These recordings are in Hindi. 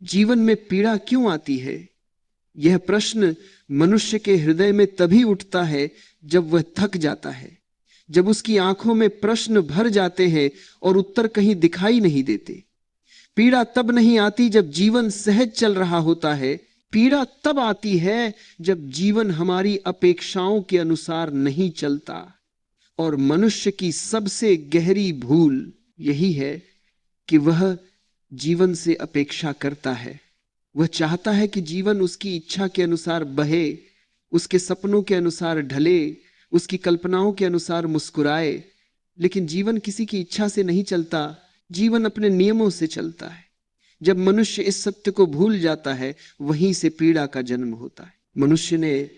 जीवन में पीड़ा क्यों आती है? यह प्रश्न मनुष्य के हृदय में तभी उठता है जब वह थक जाता है, जब उसकी आंखों में प्रश्न भर जाते हैं और उत्तर कहीं दिखाई नहीं देते। पीड़ा तब नहीं आती जब जीवन सहज चल रहा होता है। पीड़ा तब आती है जब जीवन हमारी अपेक्षाओं के अनुसार नहीं चलता। और मनुष्य की सबसे गहरी भूल यही है कि वह जीवन से अपेक्षा करता है। वह चाहता है कि जीवन उसकी इच्छा के अनुसार बहे, उसके सपनों के अनुसार ढले, उसकी कल्पनाओं के अनुसार मुस्कुराए। लेकिन जीवन किसी की इच्छा से नहीं चलता, जीवन अपने नियमों से चलता है। जब मनुष्य इस सत्य को भूल जाता है, वहीं से पीड़ा का जन्म होता है। मनुष्य ने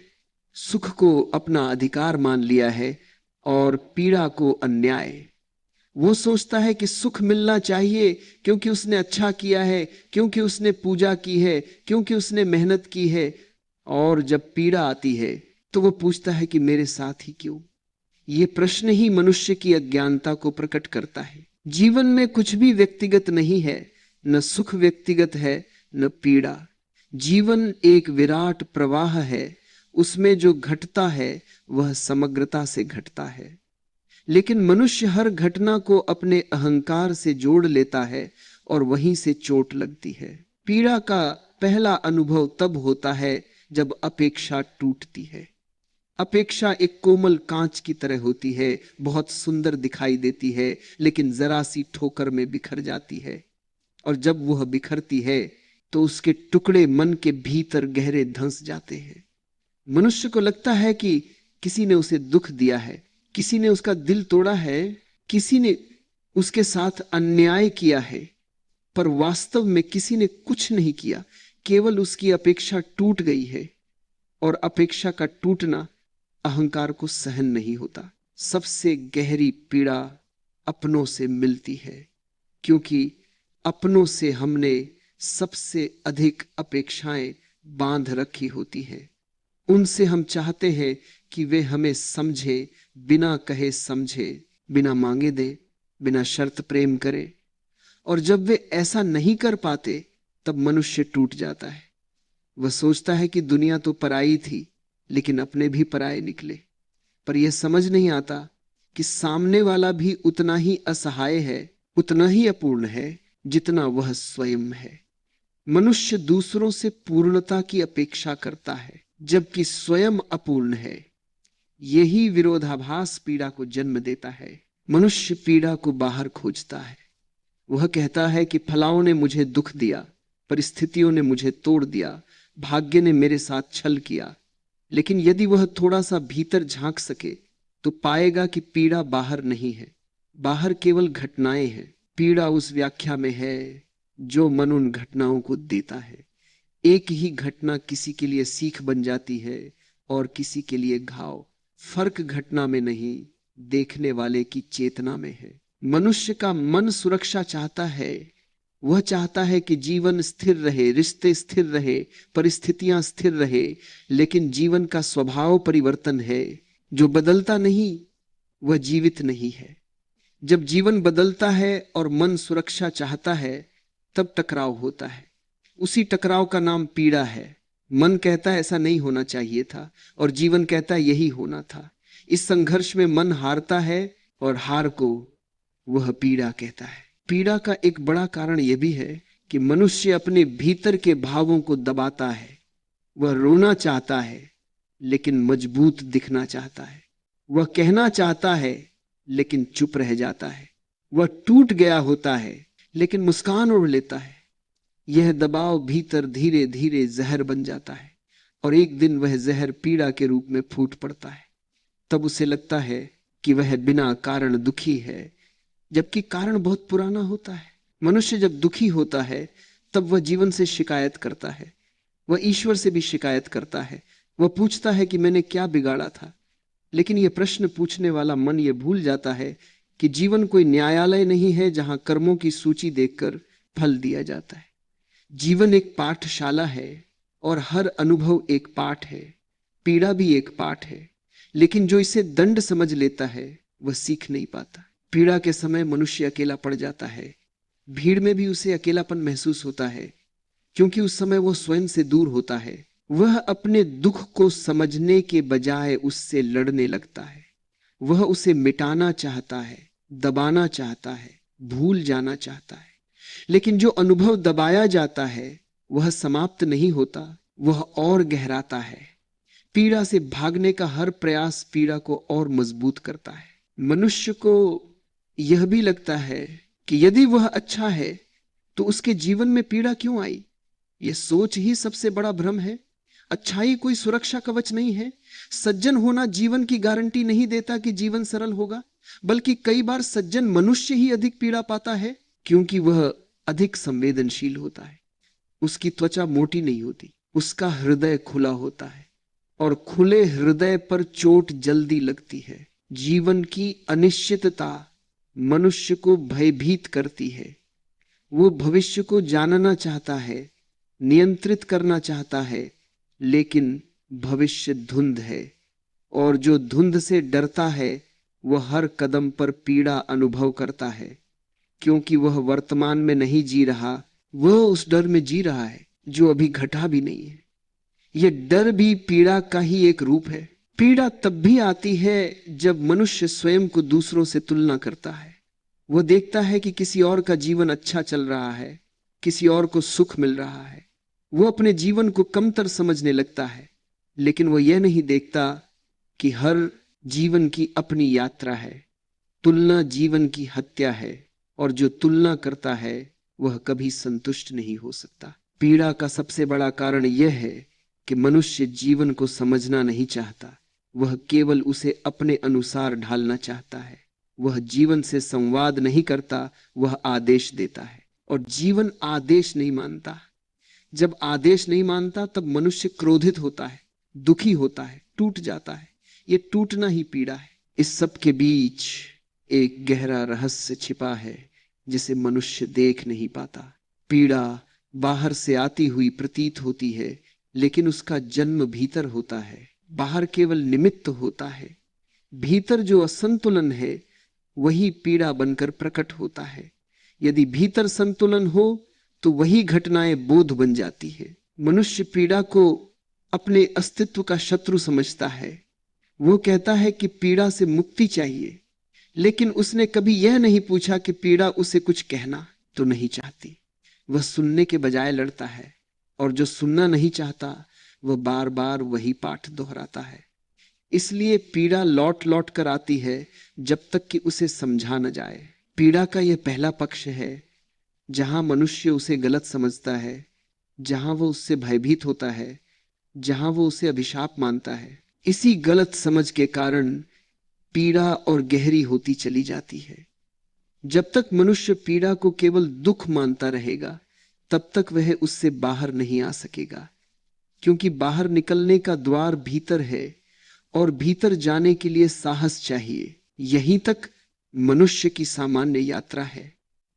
सुख को अपना अधिकार मान लिया है और पीड़ा को अन्याय। वो सोचता है कि सुख मिलना चाहिए क्योंकि उसने अच्छा किया है, क्योंकि उसने पूजा की है, क्योंकि उसने मेहनत की है। और जब पीड़ा आती है तो वो पूछता है कि मेरे साथ ही क्यों? ये प्रश्न ही मनुष्य की अज्ञानता को प्रकट करता है। जीवन में कुछ भी व्यक्तिगत नहीं है, न सुख व्यक्तिगत है न पीड़ा। जीवन एक विराट प्रवाह है, उसमें जो घटता है वह समग्रता से घटता है। लेकिन मनुष्य हर घटना को अपने अहंकार से जोड़ लेता है और वहीं से चोट लगती है। पीड़ा का पहला अनुभव तब होता है जब अपेक्षा टूटती है। अपेक्षा एक कोमल कांच की तरह होती है, बहुत सुंदर दिखाई देती है, लेकिन जरा सी ठोकर में बिखर जाती है। और जब वह बिखरती है तो उसके टुकड़े मन के भीतर गहरे धंस जाते हैं। मनुष्य को लगता है कि किसी ने उसे दुख दिया है, किसी ने उसका दिल तोड़ा है, किसी ने उसके साथ अन्याय किया है। पर वास्तव में किसी ने कुछ नहीं किया, केवल उसकी अपेक्षा टूट गई है। और अपेक्षा का टूटना अहंकार को सहन नहीं होता। सबसे गहरी पीड़ा अपनों से मिलती है, क्योंकि अपनों से हमने सबसे अधिक अपेक्षाएं बांध रखी होती हैं। उनसे हम चाहते हैं कि वे हमें समझे, बिना कहे समझे, बिना मांगे दे, बिना शर्त प्रेम करे। और जब वे ऐसा नहीं कर पाते तब मनुष्य टूट जाता है। वह सोचता है कि दुनिया तो पराई थी, लेकिन अपने भी पराए निकले। पर यह समझ नहीं आता कि सामने वाला भी उतना ही असहाय है, उतना ही अपूर्ण है जितना वह स्वयं है। मनुष्य दूसरों से पूर्णता की अपेक्षा करता है, जबकि स्वयं अपूर्ण है। यही विरोधाभास पीड़ा को जन्म देता है। मनुष्य पीड़ा को बाहर खोजता है। वह कहता है कि फलाओं ने मुझे दुख दिया, परिस्थितियों ने मुझे तोड़ दिया, भाग्य ने मेरे साथ छल किया। लेकिन यदि वह थोड़ा सा भीतर झांक सके तो पाएगा कि पीड़ा बाहर नहीं है, बाहर केवल घटनाएं हैं। पीड़ा उस व्याख्या में है जो मन उन घटनाओं को देता है। एक ही घटना किसी के लिए सीख बन जाती है और किसी के लिए घाव। फर्क घटना में नहीं, देखने वाले की चेतना में है। मनुष्य का मन सुरक्षा चाहता है। वह चाहता है कि जीवन स्थिर रहे, रिश्ते स्थिर रहे, परिस्थितियां स्थिर रहे। लेकिन जीवन का स्वभाव परिवर्तन है, जो बदलता नहीं वह जीवित नहीं है। जब जीवन बदलता है और मन सुरक्षा चाहता है तब टकराव होता है। उसी टकराव का नाम पीड़ा है। मन कहता है ऐसा नहीं होना चाहिए था और जीवन कहता है यही होना था। इस संघर्ष में मन हारता है और हार को वह पीड़ा कहता है। पीड़ा का एक बड़ा कारण यह भी है कि मनुष्य अपने भीतर के भावों को दबाता है। वह रोना चाहता है लेकिन मजबूत दिखना चाहता है। वह कहना चाहता है लेकिन चुप रह जाता है। वह टूट गया होता है लेकिन मुस्कान ओढ़ लेता है। यह दबाव भीतर धीरे धीरे जहर बन जाता है और एक दिन वह जहर पीड़ा के रूप में फूट पड़ता है। तब उसे लगता है कि वह बिना कारण दुखी है, जबकि कारण बहुत पुराना होता है। मनुष्य जब दुखी होता है तब वह जीवन से शिकायत करता है, वह ईश्वर से भी शिकायत करता है। वह पूछता है कि मैंने क्या बिगाड़ा था। लेकिन यह प्रश्न पूछने वाला मन यह भूल जाता है कि जीवन कोई न्यायालय नहीं है जहां कर्मों की सूची देखकर फल दिया जाता है। जीवन एक पाठशाला है और हर अनुभव एक पाठ है। पीड़ा भी एक पाठ है, लेकिन जो इसे दंड समझ लेता है वह सीख नहीं पाता। पीड़ा के समय मनुष्य अकेला पड़ जाता है। भीड़ में भी उसे अकेलापन महसूस होता है। क्योंकि उस समय वो स्वयं से दूर होता है। वह अपने दुख को समझने के बजाय उससे लड़ने लगता है। वह उसे मिटाना चाहता है, दबाना चाहता है, भूल जाना चाहता है। लेकिन जो अनुभव दबाया जाता है वह समाप्त नहीं होता, वह और गहराता है। पीड़ा से भागने का हर प्रयास पीड़ा को और मजबूत करता है। मनुष्य को यह भी लगता है कि यदि वह अच्छा है तो उसके जीवन में पीड़ा क्यों आई। यह सोच ही सबसे बड़ा भ्रम है। अच्छाई कोई सुरक्षा कवच नहीं है। सज्जन होना जीवन की गारंटी नहीं देता कि जीवन सरल होगा, बल्कि कई बार सज्जन मनुष्य ही अधिक पीड़ा पाता है, क्योंकि वह अधिक संवेदनशील होता है। उसकी त्वचा मोटी नहीं होती, उसका हृदय खुला होता है, और खुले हृदय पर चोट जल्दी लगती है। जीवन की अनिश्चितता मनुष्य को भयभीत करती है। वो भविष्य को जानना चाहता है, नियंत्रित करना चाहता है, लेकिन भविष्य धुंध है, और जो धुंध से डरता है वह हर कदम पर पीड़ा अनुभव करता है, क्योंकि वह वर्तमान में नहीं जी रहा, वह उस डर में जी रहा है जो अभी घटा भी नहीं है। यह डर भी पीड़ा का ही एक रूप है। पीड़ा तब भी आती है जब मनुष्य स्वयं को दूसरों से तुलना करता है। वह देखता है कि किसी और का जीवन अच्छा चल रहा है, किसी और को सुख मिल रहा है। वो अपने जीवन को कमतर समझने लगता है, लेकिन वह यह नहीं देखता कि हर जीवन की अपनी यात्रा है। तुलना जीवन की हत्या है, और जो तुलना करता है वह कभी संतुष्ट नहीं हो सकता। पीड़ा का सबसे बड़ा कारण यह है कि मनुष्य जीवन को समझना नहीं चाहता, वह केवल उसे अपने अनुसार ढालना चाहता है। वह जीवन से संवाद नहीं करता, वह आदेश देता है, और जीवन आदेश नहीं मानता। जब आदेश नहीं मानता तब मनुष्य क्रोधित होता है, दुखी होता है, टूट जाता है। यह टूटना ही पीड़ा है। इस सब के बीच एक गहरा रहस्य छिपा है जिसे मनुष्य देख नहीं पाता। पीड़ा बाहर से आती हुई प्रतीत होती है, लेकिन उसका जन्म भीतर होता है। बाहर केवल निमित्त होता है। भीतर जो असंतुलन है वही पीड़ा बनकर प्रकट होता है। यदि भीतर संतुलन हो तो वही घटनाएं बोध बन जाती है। मनुष्य पीड़ा को अपने अस्तित्व का शत्रु समझता है। वो कहता है कि पीड़ा से मुक्ति चाहिए, लेकिन उसने कभी यह नहीं पूछा कि पीड़ा उसे कुछ कहना तो नहीं चाहती। वह सुनने के बजाय लड़ता है, और जो सुनना नहीं चाहता वह बार बार वही पाठ दोहराता है। इसलिए पीड़ा लौट लौट कर आती है जब तक कि उसे समझा न जाए। पीड़ा का यह पहला पक्ष है जहां मनुष्य उसे गलत समझता है, जहां वो उससे भयभीत होता है, जहां वो उसे अभिशाप मानता है। इसी गलत समझ के कारण पीड़ा और गहरी होती चली जाती है। जब तक मनुष्य पीड़ा को केवल दुख मानता रहेगा, तब तक वह उससे बाहर नहीं आ सकेगा, क्योंकि बाहर निकलने का द्वार भीतर है, और भीतर जाने के लिए साहस चाहिए। यहीं तक मनुष्य की सामान्य यात्रा है।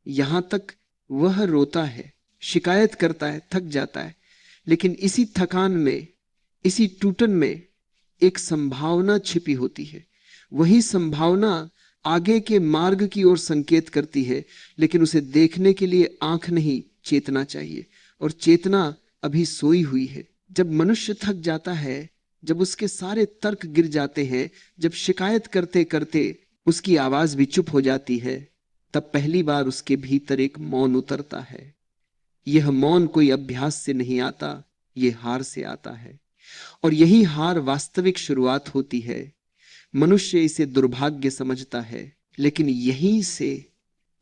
यहां तक वह रोता है, शिकायत करता है, थक जाता है, लेकिन इसी थकान में, इसी टूटन में एक संभावना छिपी होती है। वही संभावना आगे के मार्ग की ओर संकेत करती है, लेकिन उसे देखने के लिए आंख नहीं, चेतना चाहिए, और चेतना अभी सोई हुई है। जब मनुष्य थक जाता है, जब उसके सारे तर्क गिर जाते हैं, जब शिकायत करते करते उसकी आवाज भी चुप हो जाती है, तब पहली बार उसके भीतर एक मौन उतरता है। यह मौन कोई अभ्यास से नहीं आता, यह हार से आता है, और यही हार वास्तविक शुरुआत होती है। मनुष्य इसे दुर्भाग्य समझता है, लेकिन यहीं से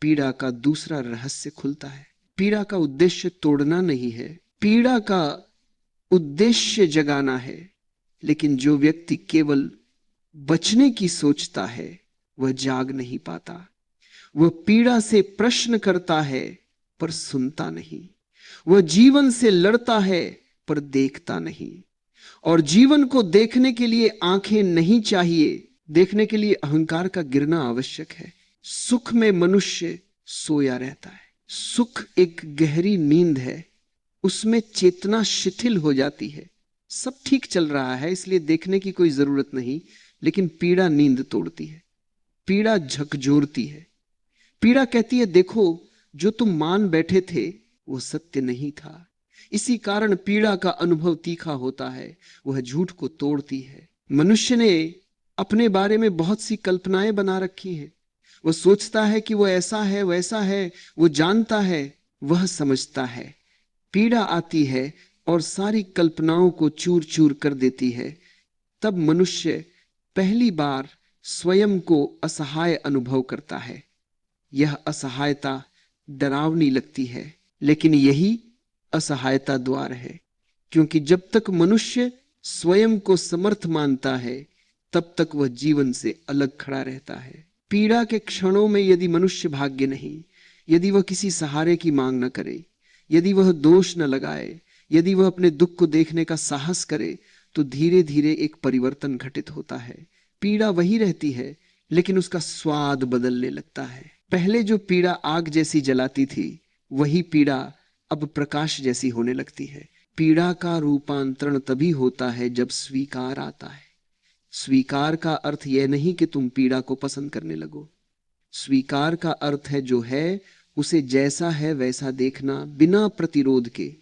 पीड़ा का दूसरा रहस्य खुलता है। पीड़ा का उद्देश्य तोड़ना नहीं है, पीड़ा का उद्देश्य जगाना है। लेकिन जो व्यक्ति केवल बचने की सोचता है वह जाग नहीं पाता। वह पीड़ा से प्रश्न करता है पर सुनता नहीं। वह जीवन से लड़ता है पर देखता नहीं। और जीवन को देखने के लिए आंखें नहीं चाहिए, देखने के लिए अहंकार का गिरना आवश्यक है। सुख में मनुष्य सोया रहता है। सुख एक गहरी नींद है, उसमें चेतना शिथिल हो जाती है। सब ठीक चल रहा है, इसलिए देखने की कोई जरूरत नहीं, लेकिन पीड़ा नींद तोड़ती है, पीड़ा झकझोरती है। पीड़ा कहती है, देखो जो तुम मान बैठे थे वो सत्य नहीं था। इसी कारण पीड़ा का अनुभव तीखा होता है, वह झूठ को तोड़ती है। मनुष्य ने अपने बारे में बहुत सी कल्पनाएं बना रखी हैं। वह सोचता है कि वह ऐसा है, वैसा है, वो जानता है, वह समझता है। पीड़ा आती है और सारी कल्पनाओं को चूर चूर कर देती है। तब मनुष्य पहली बार स्वयं को असहाय अनुभव करता है। यह असहायता डरावनी लगती है, लेकिन यही असहायता द्वार है, क्योंकि जब तक मनुष्य स्वयं को समर्थ मानता है, तब तक वह जीवन से अलग खड़ा रहता है। पीड़ा के क्षणों में यदि मनुष्य भाग्य नहीं, यदि वह किसी सहारे की मांग न करे, यदि वह दोष न लगाए, यदि वह अपने दुख को देखने का साहस करे, तो धीरे धीरे एक परिवर्तन घटित होता है। पीड़ा वही रहती है, लेकिन उसका स्वाद बदलने लगता है। पहले जो पीड़ा आग जैसी जलाती थी, वही पीड़ा अब प्रकाश जैसी होने लगती है। पीड़ा का रूपांतरण तभी होता है जब स्वीकार आता है। स्वीकार का अर्थ यह नहीं कि तुम पीड़ा को पसंद करने लगो। स्वीकार का अर्थ है जो है उसे जैसा है वैसा देखना, बिना प्रतिरोध के।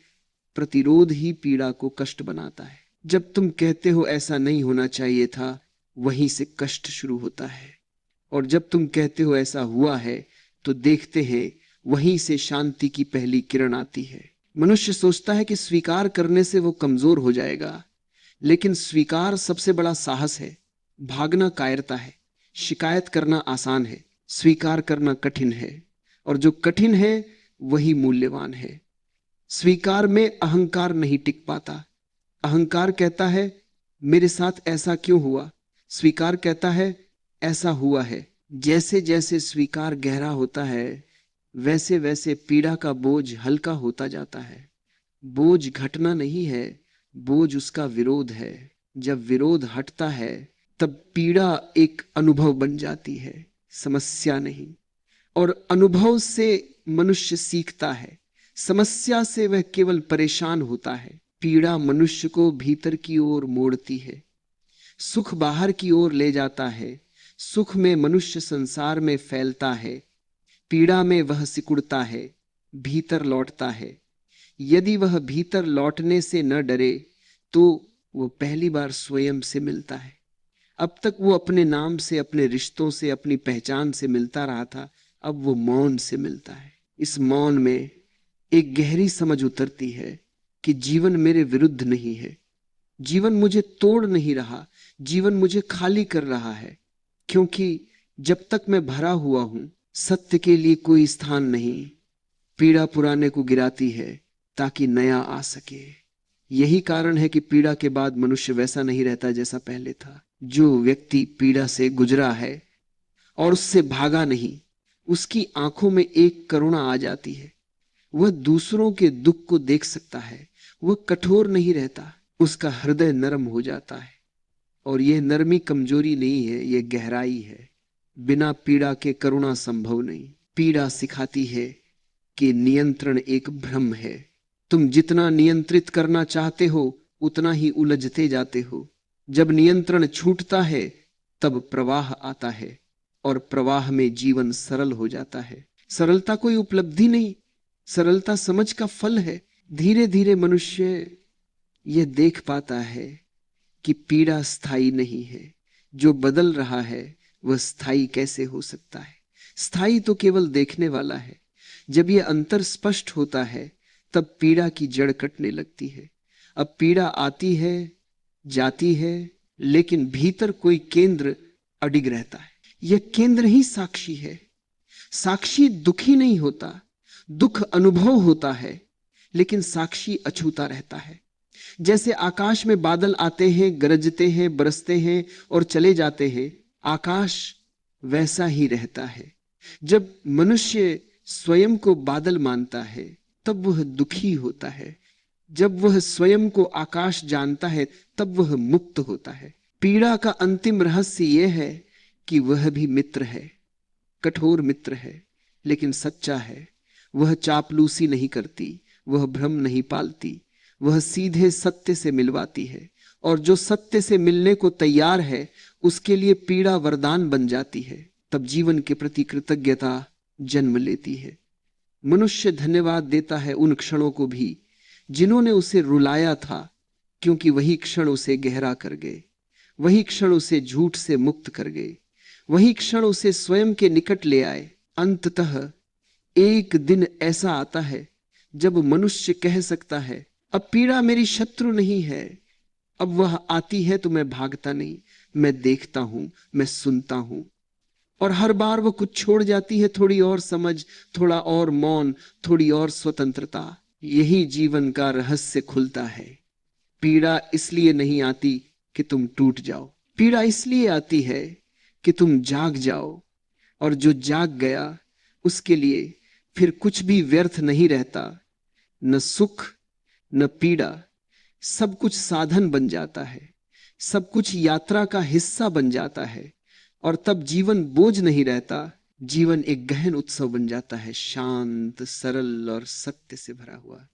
प्रतिरोध ही पीड़ा को कष्ट बनाता है। जब तुम कहते हो ऐसा नहीं होना चाहिए था, वहीं से कष्ट शुरू होता है। और जब तुम कहते हो ऐसा हुआ है, तो देखते हैं वहीं से शांति की पहली किरण आती है। मनुष्य सोचता है कि स्वीकार करने से वो कमजोर हो जाएगा, लेकिन स्वीकार सबसे बड़ा साहस है। भागना कायरता है, शिकायत करना आसान है, स्वीकार करना कठिन है, और जो कठिन है वही मूल्यवान है। स्वीकार में अहंकार नहीं टिक पाता। अहंकार कहता है मेरे साथ ऐसा क्यों हुआ, स्वीकार कहता है ऐसा हुआ है। जैसे जैसे स्वीकार गहरा होता है, वैसे वैसे पीड़ा का बोझ हल्का होता जाता है। बोझ घटना नहीं है, बोझ उसका विरोध है। जब विरोध हटता है, तब पीड़ा एक अनुभव बन जाती है, समस्या नहीं। और अनुभव से मनुष्य सीखता है, समस्या से वह केवल परेशान होता है। पीड़ा मनुष्य को भीतर की ओर मोड़ती है, सुख बाहर की ओर ले जाता है। सुख में मनुष्य संसार में फैलता है, पीड़ा में वह सिकुड़ता है, भीतर लौटता है। यदि वह भीतर लौटने से न डरे, तो वो पहली बार स्वयं से मिलता है। अब तक वो अपने नाम से, अपने रिश्तों से, अपनी पहचान से मिलता रहा था, अब वो मौन से मिलता है। इस मौन में एक गहरी समझ उतरती है कि जीवन मेरे विरुद्ध नहीं है, जीवन मुझे तोड़ नहीं रहा, जीवन मुझे खाली कर रहा है। क्योंकि जब तक मैं भरा हुआ हूं, सत्य के लिए कोई स्थान नहीं। पीड़ा पुराने को गिराती है ताकि नया आ सके। यही कारण है कि पीड़ा के बाद मनुष्य वैसा नहीं रहता जैसा पहले था। जो व्यक्ति पीड़ा से गुजरा है और उससे भागा नहीं, उसकी आंखों में एक करुणा आ जाती है। वह दूसरों के दुख को देख सकता है, वह कठोर नहीं रहता, उसका हृदय नरम हो जाता है। और यह नरमी कमजोरी नहीं है, यह गहराई है। बिना पीड़ा के करुणा संभव नहीं। पीड़ा सिखाती है कि नियंत्रण एक भ्रम है। तुम जितना नियंत्रित करना चाहते हो, उतना ही उलझते जाते हो। जब नियंत्रण छूटता है, तब प्रवाह आता है, और प्रवाह में जीवन सरल हो जाता है। सरलता कोई उपलब्धि नहीं, सरलता समझ का फल है। धीरे धीरे मनुष्य यह देख पाता है कि पीड़ा स्थायी नहीं है। जो बदल रहा है वह स्थायी कैसे हो सकता है? स्थायी तो केवल देखने वाला है। जब यह अंतर स्पष्ट होता है, तब पीड़ा की जड़ कटने लगती है। अब पीड़ा आती है, जाती है, लेकिन भीतर कोई केंद्र अडिग रहता है। यह केंद्र ही साक्षी है। साक्षी दुखी नहीं होता, दुख अनुभव होता है, लेकिन साक्षी अछूता रहता है। जैसे आकाश में बादल आते हैं, गरजते हैं, बरसते हैं और चले जाते हैं, आकाश वैसा ही रहता है। जब मनुष्य स्वयं को बादल मानता है, तब वह दुखी होता है। जब वह स्वयं को आकाश जानता है, तब वह मुक्त होता है। पीड़ा का अंतिम रहस्य यह है कि वह भी मित्र है, कठोर मित्र है, लेकिन सच्चा है। वह चापलूसी नहीं करती, वह भ्रम नहीं पालती, वह सीधे सत्य से मिलवाती है। और जो सत्य से मिलने को तैयार है, उसके लिए पीड़ा वरदान बन जाती है। तब जीवन के प्रति कृतज्ञता जन्म लेती है। मनुष्य धन्यवाद देता है उन क्षणों को भी जिन्होंने उसे रुलाया था, क्योंकि वही क्षण उसे गहरा कर गए, वही क्षण उसे झूठ से मुक्त कर गए, वही क्षण उसे स्वयं के निकट ले आए। अंततः एक दिन ऐसा आता है जब मनुष्य कह सकता है, अब पीड़ा मेरी शत्रु नहीं है। अब वह आती है तो मैं भागता नहीं, मैं देखता हूं, मैं सुनता हूं। और हर बार वो कुछ छोड़ जाती है, थोड़ी और समझ, थोड़ा और मौन, थोड़ी और स्वतंत्रता। यही जीवन का रहस्य खुलता है। पीड़ा इसलिए नहीं आती कि तुम टूट जाओ, पीड़ा इसलिए आती है कि तुम जाग जाओ। और जो जाग गया उसके लिए फिर कुछ भी व्यर्थ नहीं रहता, न सुख न पीड़ा। सब कुछ साधन बन जाता है, सब कुछ यात्रा का हिस्सा बन जाता है। और तब जीवन बोझ नहीं रहता, जीवन एक गहन उत्सव बन जाता है, शांत, सरल और सत्य से भरा हुआ।